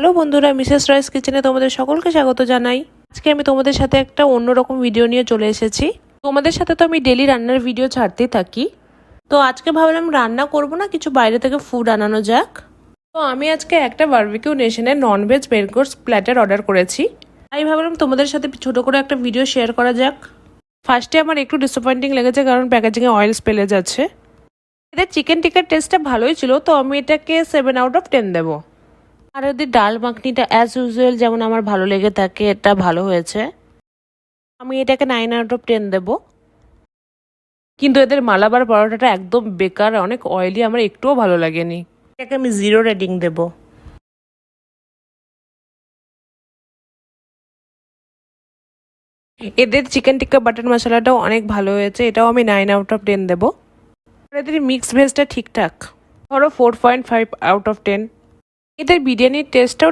Hello বন্ধুরা, Mrs রয়েস কিচেনে তোমাদের সকলকে স্বাগত জানাই। আজকে আমি তোমাদের সাথে একটা অন্যরকম ভিডিও নিয়ে চলে এসেছি। তোমাদের সাথে তো আমি ডেলি রান্নার ভিডিও ছাড়তেই থাকি। তো আজকে ভাবলাম রান্না করব না, কিছু বাইরে থেকে ফুড আনানো যাক। তো আমি আজকে একটা বারবিকিউ নেশনের nonveg main course platter order করেছি। তাই ভাবলাম তোমাদের সাথে ছোট করে একটা ভিডিও শেয়ার করা যাক। ফার্স্টে আমার একটু ডিসঅ্যাপয়েন্টিং লেগেছে, কারণ প্যাকেজিংয়ে অয়েল স্পেলে যাচ্ছে। এদের চিকেন টিক্কার টেস্টটা ভালোই ছিল, তো আমি এটাকে 7/10 দেবো। আর ওদের ডাল মাখনিটা অ্যাজ ইউজুয়াল যেমন আমার ভালো লেগে থাকে, এটা ভালো হয়েছে। আমি এটাকে 9/10 দেবো। কিন্তু এদের মালাবার পরোটাটা একদম বেকার, অনেক অয়েলি, আমার একটুও ভালো লাগেনি। এটাকে আমি 0 রেটিং দেবো। এদের চিকেন টিক্কা বাটার মশলাটাও অনেক ভালো হয়েছে, এটাও আমি 9/10 দেবো। আর এদের মিক্স ভেজটা ঠিকঠাক, ধরো 4.5/10। এদের বিরিয়ানির টেস্টটাও